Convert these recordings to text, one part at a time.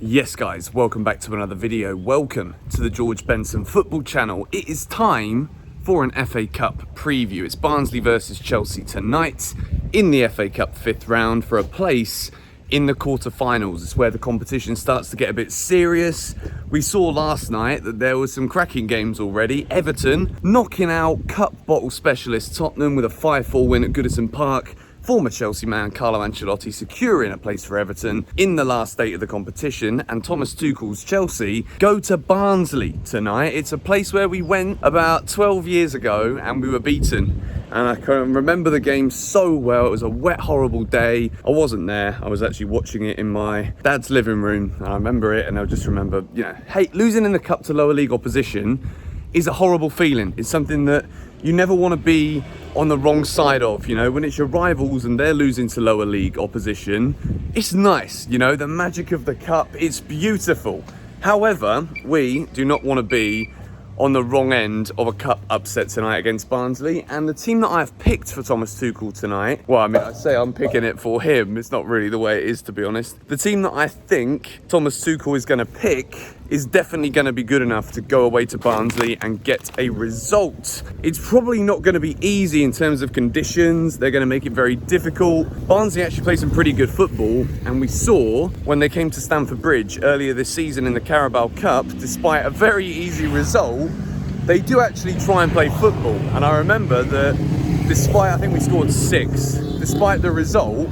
Yes guys, welcome back to another video. Welcome to the George Benson football channel. It is time for an FA Cup preview. It's Barnsley versus Chelsea tonight in the FA Cup 5th round for a place in the quarter-finals. It's where the competition starts to get a bit serious. We saw last night that there was some cracking games already. Everton knocking out cup bottle specialist Tottenham with a 5-4 win at Goodison Park. Former Chelsea man Carlo Ancelotti securing a place for Everton in the last state of the competition, and Thomas Tuchel's Chelsea go to Barnsley tonight. It's a place where we went about 12 years ago and we were beaten. And I can remember the game so well. It was a wet, horrible day. I wasn't there. I was actually watching it in my dad's living room. And I remember it, and I just remember, hey, losing in the cup to lower league opposition is a horrible feeling. It's something that you never want to be on the wrong side of, when it's your rivals and they're losing to lower league opposition. It's nice, the magic of the cup, it's beautiful. However, we do not want to be on the wrong end of a cup upset tonight against Barnsley, and the team that I've picked for Thomas Tuchel tonight, well, I mean, I say I'm picking it for him, it's not really the way it is, to be honest. The team that I think Thomas Tuchel is going to pick is definitely going to be good enough to go away to Barnsley and get a result. It's probably not going to be easy in terms of conditions. They're going to make it very difficult. Barnsley actually play some pretty good football, and we saw when they came to Stamford Bridge earlier this season in the Carabao Cup, despite a very easy result, they do actually try and play football. And I remember that despite, I think we scored 6, despite the result,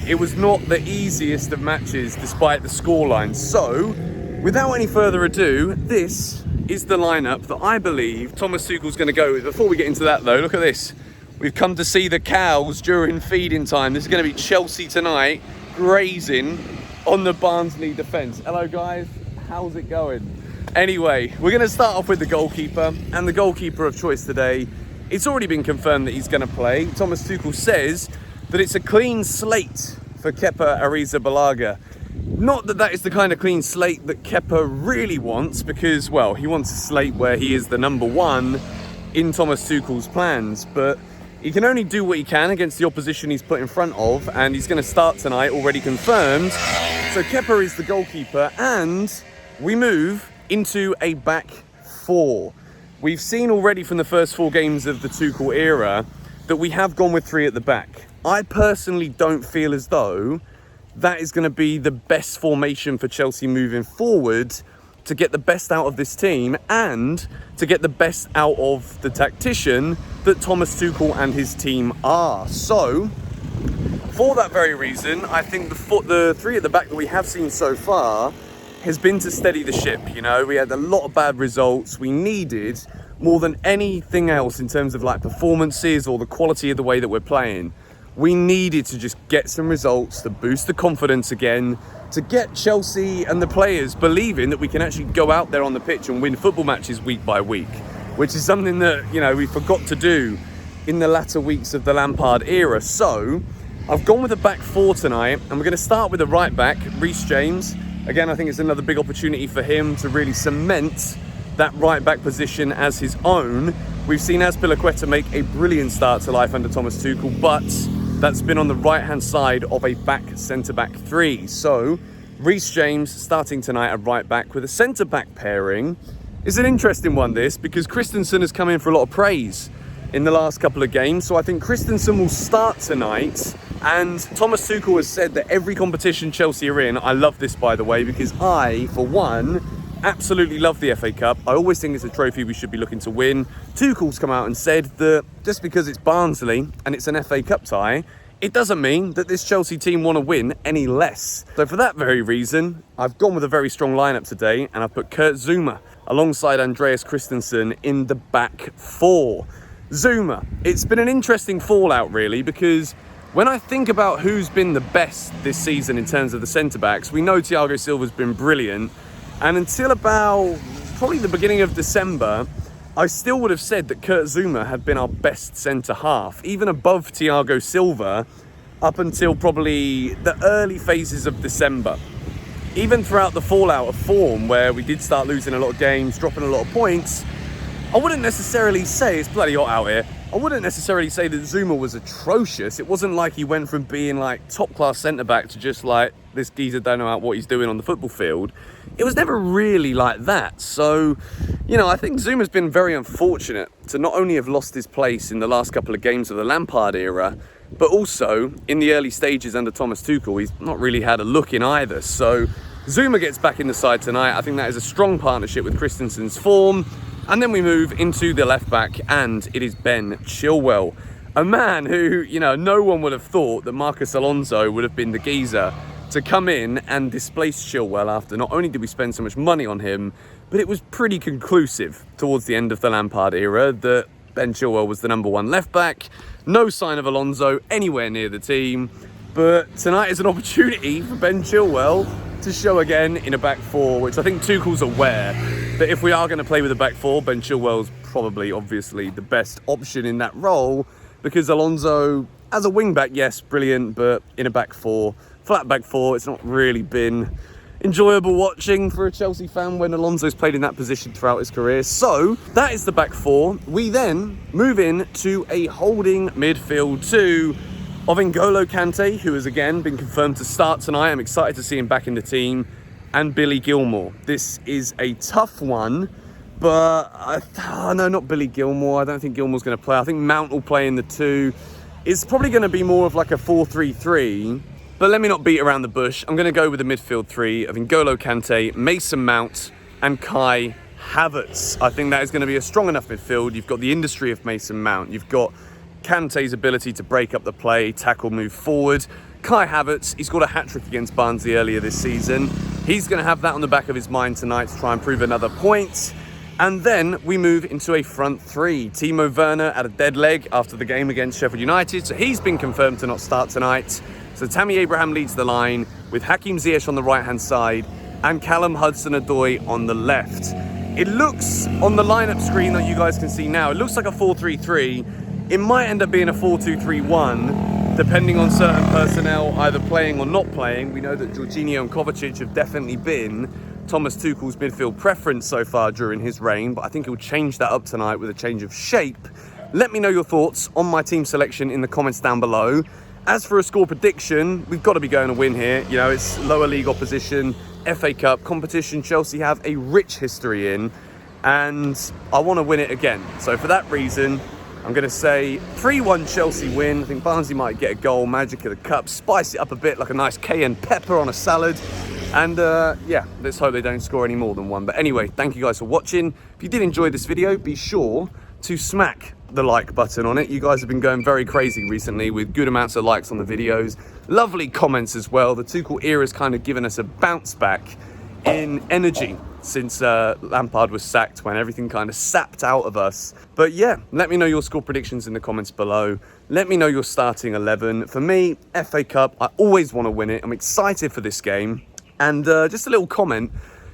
it was not the easiest of matches despite the scoreline. So, without any further ado, this is the lineup that I believe Thomas Tuchel's going to go with. Before we get into that though, look at this. We've come to see the cows during feeding time. This is going to be Chelsea tonight, grazing on the Barnsley defence. Hello guys, how's it going? Anyway, we're going to start off with the goalkeeper, and the goalkeeper of choice today, it's already been confirmed that he's going to play. Thomas Tuchel says that it's a clean slate for Kepa Arrizabalaga. Not that that is the kind of clean slate that Kepa really wants, because, well, he wants a slate where he is the number one in Thomas Tuchel's plans, but he can only do what he can against the opposition he's put in front of, and he's going to start tonight, already confirmed. So Kepa is the goalkeeper, and we move into a back four. We've seen already from the first 4 games of the Tuchel era that we have gone with 3 at the back. I personally don't feel as though that is going to be the best formation for Chelsea moving forward to get the best out of this team and to get the best out of the tactician that Thomas Tuchel and his team are. So, for that very reason, I think the 3 at the back that we have seen so far has been to steady the ship. We had a lot of bad results. We needed, more than anything else in terms of like performances or the quality of the way that we're playing, we needed to just get some results to boost the confidence again, to get Chelsea and the players believing that we can actually go out there on the pitch and win football matches week by week, which is something that, we forgot to do in the latter weeks of the Lampard era. So I've gone with a back 4 tonight, and we're going to start with the right back, Reece James. Again, I think it's another big opportunity for him to really cement that right back position as his own. We've seen Azpilicueta make a brilliant start to life under Thomas Tuchel, but that's been on the right-hand side of a back centre-back 3. So, Reece James starting tonight at right back with a centre-back pairing is an interesting one, this, because Christensen has come in for a lot of praise in the last couple of games. So I think Christensen will start tonight. And Thomas Tuchel has said that every competition Chelsea are in, I love this by the way, because I, for one, absolutely love the FA Cup. I always think it's a trophy we should be looking to win. Tuchel's come out and said that just because it's Barnsley and it's an FA Cup tie, it doesn't mean that this Chelsea team want to win any less. So for that very reason, I've gone with a very strong lineup today, and I've put Kurt Zouma alongside Andreas Christensen in the back 4. Zouma, it's been an interesting fallout really, because when I think about who's been the best this season in terms of the centre-backs, we know Thiago Silva's been brilliant, and until about probably the beginning of December, I still would have said that Kurt Zouma had been our best centre-half, even above Thiago Silva, up until probably the early phases of December. Even throughout the fallout of form, where we did start losing a lot of games, dropping a lot of points, I wouldn't necessarily say, it's bloody hot out here, I wouldn't necessarily say that Zouma was atrocious. It wasn't like he went from being like top-class centre-back to just like this geezer don't know what he's doing on the football field. It was never really like that. So, you know, I think Zuma's been very unfortunate to not only have lost his place in the last couple of games of the Lampard era, but also in the early stages under Thomas Tuchel, he's not really had a look in either. So Zuma gets back in the side tonight. I think that is a strong partnership with Christensen's form. And then we move into the left back, and it is Ben Chilwell. A man who, you know, no one would have thought that Marcus Alonso would have been the geezer to come in and displace Chilwell after not only did we spend so much money on him, but it was pretty conclusive towards the end of the Lampard era that Ben Chilwell was the #1 left back. No sign of Alonso anywhere near the team. But tonight is an opportunity for Ben Chilwell to show again in a back four, which I think Tuchel's aware that if we are going to play with a back four, Ben Chilwell's probably, obviously, the best option in that role, because Alonso, as a wing-back, yes, brilliant, but in a back four, flat back four, it's not really been enjoyable watching for a Chelsea fan when Alonso's played in that position throughout his career. So that is the back four. We then move in to a holding midfield two of N'Golo Kante, who has again been confirmed to start tonight. I'm excited to see him back in the team, and Billy Gilmour. This is a tough one, but no, not Billy Gilmour. I don't think Gilmour's going to play. I think Mount will play in the two. It's probably going to be more of like a 4-3-3, but let me not beat around the bush. I'm going to go with the midfield three of N'Golo Kante, Mason Mount, and Kai Havertz. I think that is going to be a strong enough midfield. You've got the industry of Mason Mount. You've got Kante's ability to break up the play, tackle, move forward. Kai Havertz, he's got a hat-trick against Barnsley earlier this season. He's going to have that on the back of his mind tonight to try and prove another point. And then we move into a front three. Timo Werner had a dead leg after the game against Sheffield United, so he's been confirmed to not start tonight. So Tammy Abraham leads the line with Hakim Ziyech on the right-hand side and Callum Hudson-Odoi on the left. It looks, on the lineup screen that you guys can see now, it looks like a 4-3-3. It might end up being a 4-2-3-1, depending on certain personnel either playing or not playing. We know that Jorginho and Kovacic have definitely been Thomas Tuchel's midfield preference so far during his reign, but I think he'll change that up tonight with a change of shape. Let me know your thoughts on my team selection in the comments down below. As for a score prediction, we've got to be going to win here. You know, it's lower league opposition, FA Cup competition. Chelsea have a rich history in, and I want to win it again. So for that reason, I'm going to say 3-1 Chelsea win. I think Barnsley might get a goal, magic of the cup, spice it up a bit like a nice cayenne pepper on a salad. And yeah, let's hope they don't score any more than one. But anyway, thank you guys for watching. If you did enjoy this video, be sure to smack the like button on it. You guys have been going very crazy recently with good amounts of likes on the videos. Lovely comments as well. The Tuchel era's kind of given us a bounce back in energy since Lampard was sacked, when everything kind of sapped out of us. But yeah, let me know your score predictions in the comments below. Let me know your starting 11. For me, FA Cup, I always want to win it. I'm excited for this game. And just a little comment,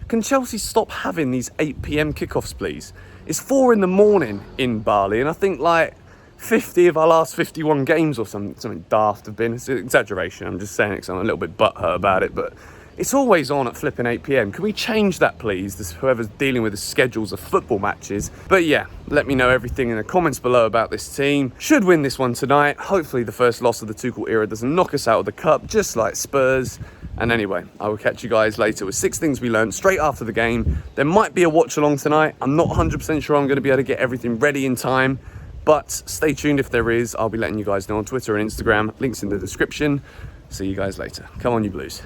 can Chelsea stop having these 8 PM kickoffs, please? It's 4 in the morning in Bali, and I think like 50 of our last 51 games or something daft have been. It's an exaggeration, I'm just saying it because I'm a little bit butthurt about it, but it's always on at flipping 8 PM. Can we change that, please? This, whoever's dealing with the schedules of football matches. But yeah, let me know everything in the comments below about this team. Should win this one tonight. Hopefully the first loss of the Tuchel era doesn't knock us out of the cup, just like Spurs. And anyway, I will catch you guys later with 6 things we learned straight after the game. There might be a watch along tonight. I'm not 100% sure I'm going to be able to get everything ready in time, but stay tuned if there is. I'll be letting you guys know on Twitter and Instagram. Links in the description. See you guys later. Come on, you Blues.